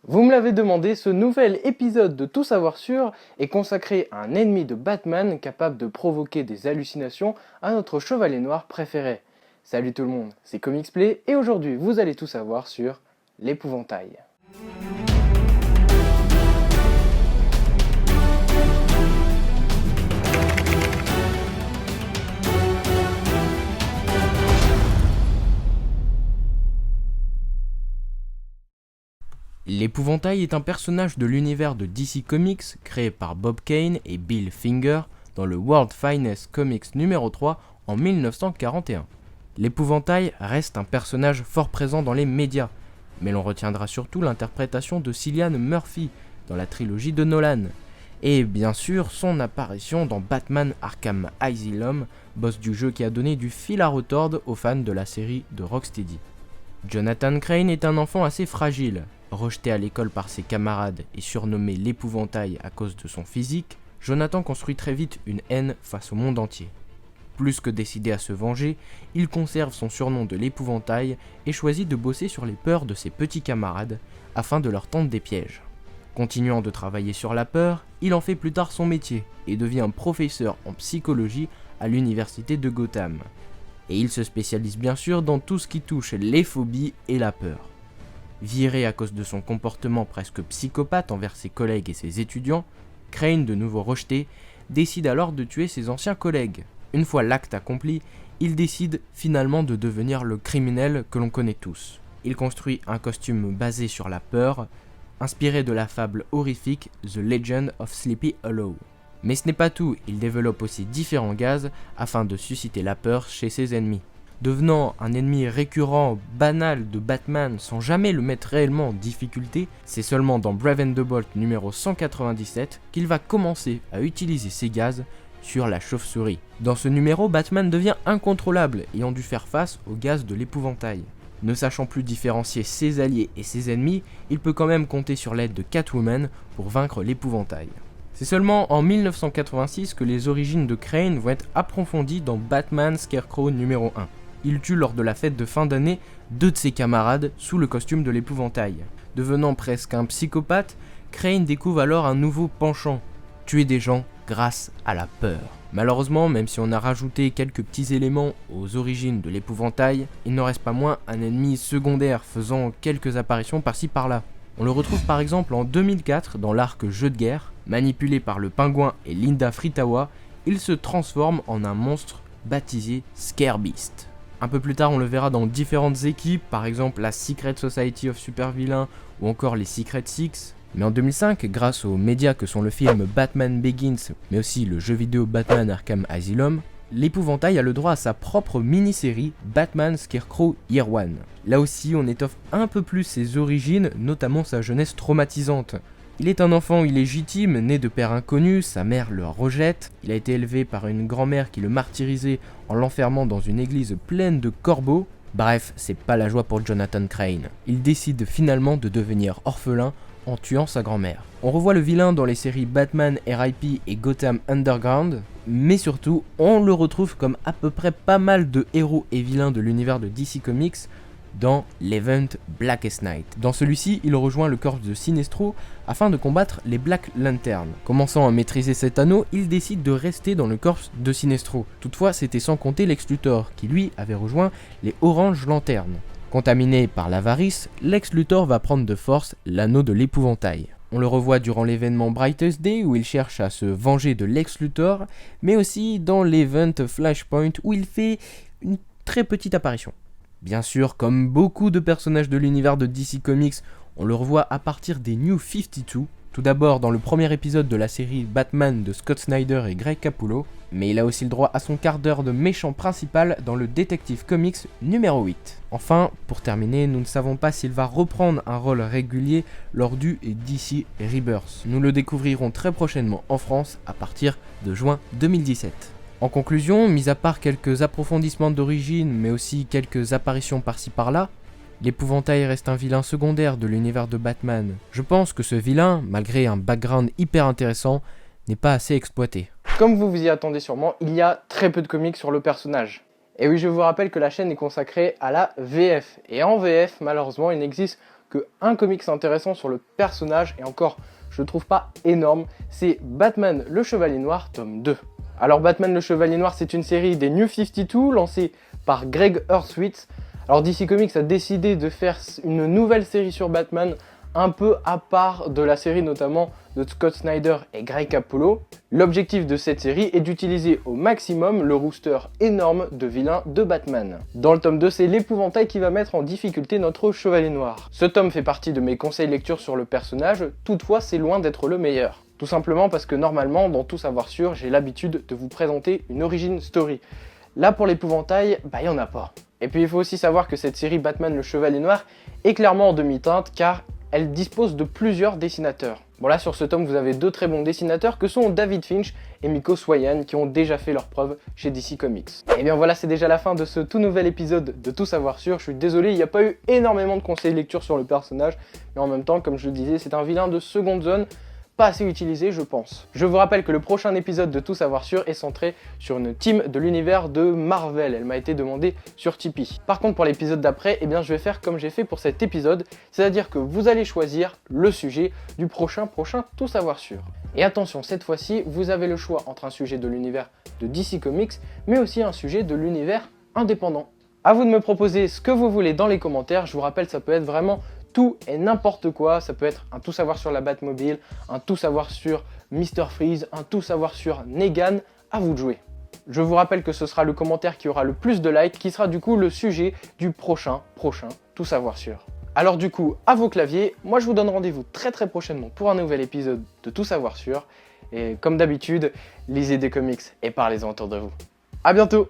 Vous me l'avez demandé, ce nouvel épisode de Tout savoir sur est consacré à un ennemi de Batman capable de provoquer des hallucinations à notre chevalier noir préféré. Salut tout le monde, c'est Comicsplay et aujourd'hui vous allez tout savoir sur l'épouvantail. L'épouvantail est un personnage de l'univers de DC Comics créé par Bob Kane et Bill Finger dans le World Finest Comics numéro 3 en 1941. L'épouvantail reste un personnage fort présent dans les médias, mais l'on retiendra surtout l'interprétation de Cillian Murphy dans la trilogie de Nolan, et bien sûr son apparition dans Batman Arkham Asylum, boss du jeu qui a donné du fil à retordre aux fans de la série de Rocksteady. Jonathan Crane est un enfant assez fragile. Rejeté à l'école par ses camarades et surnommé l'épouvantail à cause de son physique, Jonathan construit très vite une haine face au monde entier. Plus que décidé à se venger, il conserve son surnom de l'épouvantail et choisit de bosser sur les peurs de ses petits camarades afin de leur tendre des pièges. Continuant de travailler sur la peur, il en fait plus tard son métier et devient professeur en psychologie à l'université de Gotham. Et il se spécialise bien sûr dans tout ce qui touche les phobies et la peur. Viré à cause de son comportement presque psychopathe envers ses collègues et ses étudiants, Crane, de nouveau rejeté, décide alors de tuer ses anciens collègues. Une fois l'acte accompli, il décide finalement de devenir le criminel que l'on connaît tous. Il construit un costume basé sur la peur, inspiré de la fable horrifique The Legend of Sleepy Hollow. Mais ce n'est pas tout, il développe aussi différents gaz afin de susciter la peur chez ses ennemis. Devenant un ennemi récurrent, banal de Batman sans jamais le mettre réellement en difficulté, c'est seulement dans Brave and the Bold numéro 197 qu'il va commencer à utiliser ses gaz sur la chauve-souris. Dans ce numéro, Batman devient incontrôlable, ayant dû faire face aux gaz de l'épouvantail. Ne sachant plus différencier ses alliés et ses ennemis, il peut quand même compter sur l'aide de Catwoman pour vaincre l'épouvantail. C'est seulement en 1986 que les origines de Crane vont être approfondies dans Batman Scarecrow numéro 1. Il tue lors de la fête de fin d'année 2 de ses camarades sous le costume de l'épouvantail. Devenant presque un psychopathe, Crane découvre alors un nouveau penchant, tuer des gens grâce à la peur. Malheureusement, même si on a rajouté quelques petits éléments aux origines de l'épouvantail, il n'en reste pas moins un ennemi secondaire faisant quelques apparitions par-ci par-là. On le retrouve par exemple en 2004 dans l'arc Jeu de guerre, manipulé par le pingouin et Linda Fritawa, il se transforme en un monstre baptisé Scarebeast. Un peu plus tard, on le verra dans différentes équipes, par exemple la Secret Society of Supervillains ou encore les Secret Six. Mais en 2005, grâce aux médias que sont le film Batman Begins, mais aussi le jeu vidéo Batman Arkham Asylum, l'épouvantail a le droit à sa propre mini-série Batman Scarecrow Year One. Là aussi, on étoffe un peu plus ses origines, notamment sa jeunesse traumatisante. Il est un enfant illégitime, né de père inconnu, sa mère le rejette, il a été élevé par une grand-mère qui le martyrisait en l'enfermant dans une église pleine de corbeaux. Bref, c'est pas la joie pour Jonathan Crane. Il décide finalement de devenir orphelin en tuant sa grand-mère. On revoit le vilain dans les séries Batman R.I.P. et Gotham Underground, mais surtout, on le retrouve comme à peu près pas mal de héros et vilains de l'univers de DC Comics dans l'event Blackest Night. Dans celui-ci, il rejoint le corps de Sinestro afin de combattre les Black Lanterns. Commençant à maîtriser cet anneau, il décide de rester dans le corps de Sinestro. Toutefois, c'était sans compter Lex Luthor, qui lui avait rejoint les Orange Lanterns. Contaminé par l'avarice, Lex Luthor va prendre de force l'anneau de l'épouvantail. On le revoit durant l'événement Brightest Day où il cherche à se venger de Lex Luthor, mais aussi dans l'event Flashpoint où il fait une très petite apparition. Bien sûr, comme beaucoup de personnages de l'univers de DC Comics, on le revoit à partir des New 52, tout d'abord dans le premier épisode de la série Batman de Scott Snyder et Greg Capullo, mais il a aussi le droit à son quart d'heure de méchant principal dans le Detective Comics numéro 8. Enfin, pour terminer, nous ne savons pas s'il va reprendre un rôle régulier lors du DC Rebirth. Nous le découvrirons très prochainement en France à partir de juin 2017. En conclusion, mis à part quelques approfondissements d'origine, mais aussi quelques apparitions par-ci par-là, l'épouvantail reste un vilain secondaire de l'univers de Batman. Je pense que ce vilain, malgré un background hyper intéressant, n'est pas assez exploité. Comme vous vous y attendez sûrement, il y a très peu de comics sur le personnage. Et oui, je vous rappelle que la chaîne est consacrée à la VF. Et en VF, malheureusement, il n'existe qu'un comics intéressant sur le personnage, et encore, je le trouve pas énorme, c'est Batman le Chevalier Noir, tome 2. Alors Batman le Chevalier Noir, c'est une série des New 52 lancée par Greg Hurwitz. Alors DC Comics a décidé de faire une nouvelle série sur Batman, un peu à part de la série notamment de Scott Snyder et Greg Capullo. L'objectif de cette série est d'utiliser au maximum le roster énorme de vilains de Batman. Dans le tome 2, c'est l'épouvantail qui va mettre en difficulté notre Chevalier Noir. Ce tome fait partie de mes conseils lecture sur le personnage, toutefois c'est loin d'être le meilleur. Tout simplement parce que normalement, dans Tout Savoir Sûr, j'ai l'habitude de vous présenter une origin story. Là pour l'épouvantail, il n'y en a pas. Et puis il faut aussi savoir que cette série Batman le Chevalier Noir est clairement en demi-teinte car elle dispose de plusieurs dessinateurs. Bon là sur ce tome vous avez deux très bons dessinateurs que sont David Finch et Miko Swayan qui ont déjà fait leurs preuves chez DC Comics. Et bien voilà, c'est déjà la fin de ce tout nouvel épisode de Tout Savoir Sûr. Je suis désolé, il n'y a pas eu énormément de conseils de lecture sur le personnage, mais en même temps comme je le disais c'est un vilain de seconde zone, pas assez utilisé je pense. Je vous rappelle que le prochain épisode de Tout Savoir Sûr est centré sur une team de l'univers de Marvel, elle m'a été demandée sur Tipeee. Par contre pour l'épisode d'après, je vais faire comme j'ai fait pour cet épisode, c'est-à-dire que vous allez choisir le sujet du prochain Tout Savoir Sûr. Et attention, cette fois-ci, vous avez le choix entre un sujet de l'univers de DC Comics, mais aussi un sujet de l'univers indépendant. A vous de me proposer ce que vous voulez dans les commentaires, je vous rappelle ça peut être vraiment tout et n'importe quoi, ça peut être un tout savoir sur la Batmobile, un tout savoir sur Mr. Freeze, un tout savoir sur Negan, à vous de jouer. Je vous rappelle que ce sera le commentaire qui aura le plus de likes, qui sera du coup le sujet du prochain tout savoir sûr. Alors du coup, à vos claviers, moi je vous donne rendez-vous très prochainement pour un nouvel épisode de Tout Savoir Sûr, et comme d'habitude, lisez des comics et parlez-en autour de vous. À bientôt!